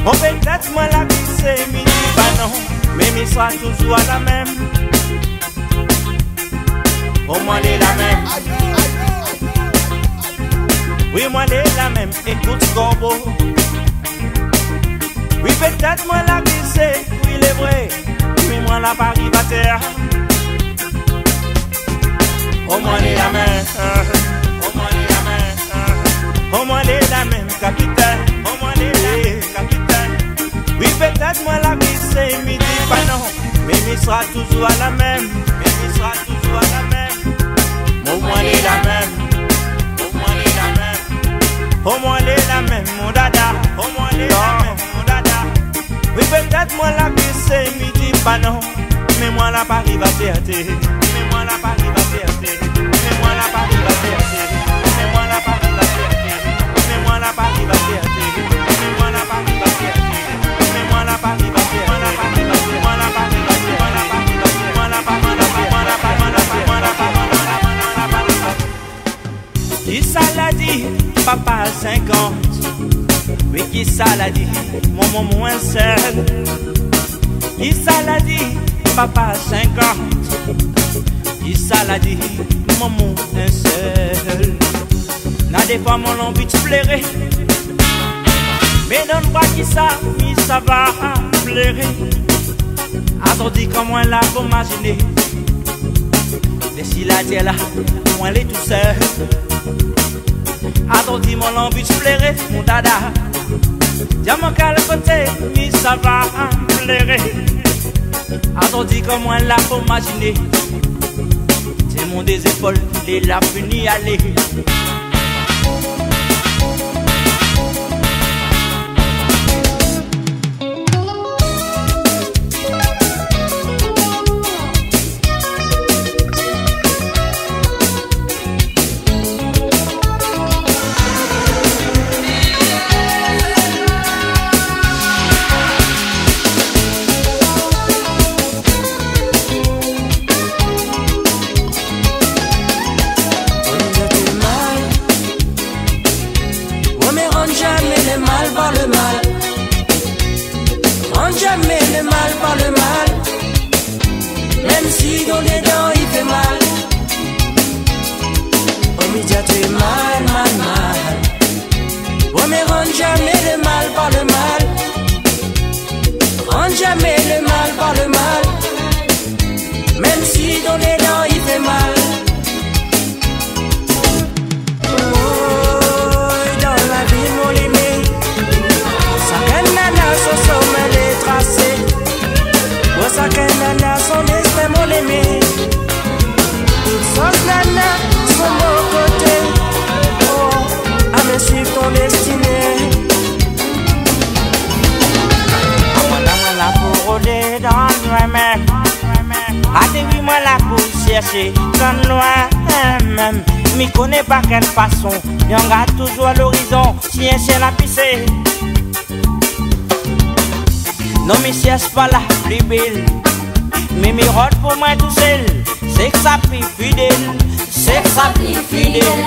On peut-être moi la vie c'est midi, bah non, mais mi sera toujours la même. Au moins elle est la même. Oui, moi elle est la même, écoute Corbeau. Oui, peut-être moi la vie c'est, oui, il est vrai, mais moi la Paris va terre. Au moins elle est la même. Au moins elle est la même. Au moins elle est la même, capitaine. Au moins elle est la même, capitaine. Oui, peut-être moi la vie c'est midi, bah non, mais il sera toujours à la même. Mais il sera toujours à la même. Au moins elle est la même. Au moins elle est la même. Au moins elle est la même, mon dada. Au moins elle est la même, mon dada. Oui, peut-être moi la vie c'est midi, bah non, mais moi la Paris va fierté. Mais moi la Paris va fierté. Mais moi la Paris va fierté. Mais moi la Paris va fierté. Mais moi la Paris va fierté. Mais moi la Paris va fierté. Mais moi la Paris va fierté. Moi la Paris va fierté. Moi la Paris va fierté. Moi la Paris va fierté. Moi la Paris va fierté. Moi la Paris va fierté. Moi la Paris va fierté. Qui ça l'a dit, papa 50. Oui, qui ça l'a dit, maman moins seul. Qui ça l'a dit, papa 50. Qui ça l'a dit, maman un seul. N'a des fois mon envie de pleurer, mais non pas qui ça, mais ça va pleurer. Attendez comment elle a pour imaginer. Mais si la dit là, moi elle est tout seul. Attendez mon envie de pleurer, mon dada. Diamant qu'à le côté, mais ça va pleurer. Attendez comment elle a pour imaginer. C'est mon des épaules, il est là fini aller. Quand loin même, m'y connais pas quelle façon. Y'en regarde toujours à l'horizon, si un ciel a pissé. Non, mais si c'est pas la plus belle, mais m'y rôde pour moi tout seul. C'est que ça plus fidèle, c'est que ça plus fidèle.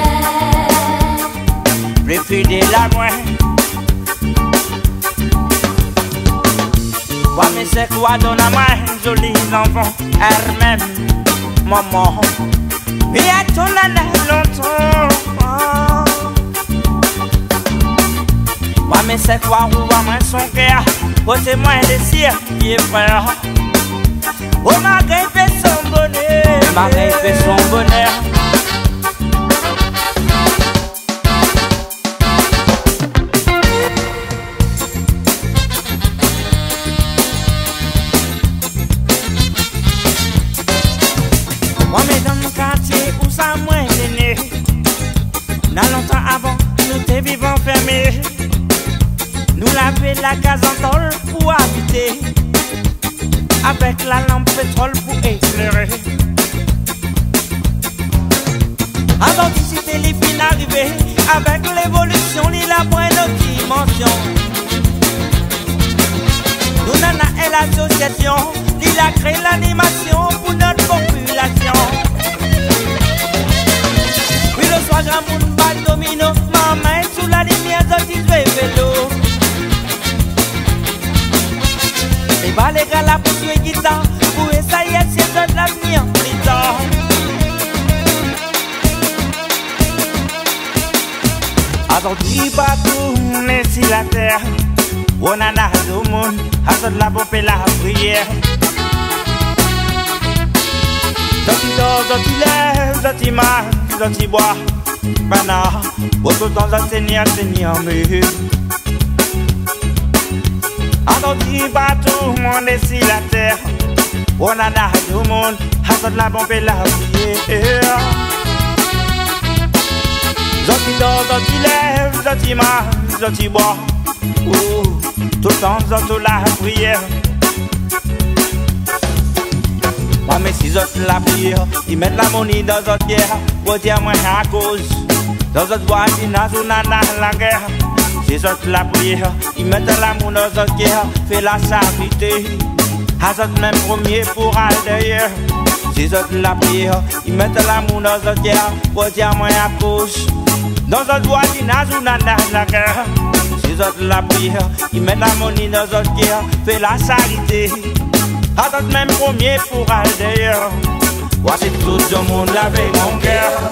Plus fidèle à moi. Ouais, mais c'est quoi donne à moi, jolie enfant, elle-même. Maman, mais à ton âne longtemps. Ouais, mais c'est quoi ou à moi son cœur? Posez-moi des cires qui est frère. Oh, ma fait son bonheur. Ma fait son bonheur. Longtemps avant, nous t'es vivants fermés. Nous laver la case en tôle pour habiter. Avec la lampe pétrole pour éclairer. Avant d'ici les filles arrivées. Avec l'évolution, il a pris notre dimension. Nous nana et l'association, il a créé l'animation pour notre population. Oui, le soir, grand monde balle domino, ma main sous la lumière, d'autres vélo. Attends-tu pas tourner sur la terre. On a tout le monde, attends la pompe et la prière. Dans tu dors, dans tu lèves, dans tu manges, dans tu bois. Maintenant, pour tout le temps, Seigneur, mieux. Attends-tu pas tout le monde sur la terre. On a tout le monde, attends la pompe et la prière. Dans tu dors, dans tu lèves, dans tu manges, dans tu bois. Tout le temps, dans la prière. Moi, mais si j'ose la prière, ils mettent la monnaie dans notre guerre. Pour dire moi à cause. Dans notre voisinage, on a la guerre. Si j'ose la prière, ils mettent l'amour dans notre guerre. Fais la charité. À notre même premier pour aller derrière. Si j'ose la prière, ils mettent l'amour dans notre guerre. Pour dire moi à cause. Dans notre voisinage, on a la guerre. Si j'ose la prière, ils mettent la monnaie dans notre guerre. Fais la charité. À notre même premier pour aller d'ailleurs. Voici tout le monde avec mon cœur.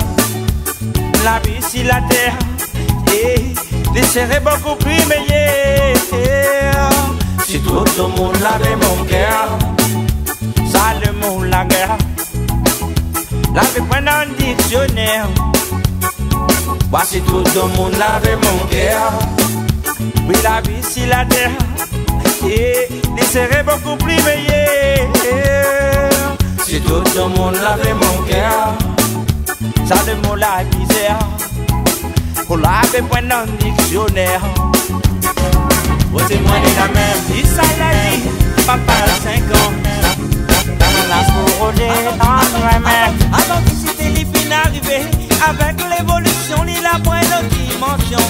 La vie sur la terre. Et les serrer beaucoup plus meilleurs. Si tout le monde avec mon cœur. Ça le mot la guerre. La vie prend un dictionnaire. Voici tout le monde avec mon cœur. Oui, la vie sur la terre. Et les serrer beaucoup plus meilleurs. Si tout le monde lavait mon cœur, ça le mot la misère. Pour laver point dans le dictionnaire. C'est moi de la même vie, ça la vie. Papa a 5 ans. Dans la forêt, en vrai. Avant que c'était les fins arrivés. Avec l'évolution, il a pris notre dimension.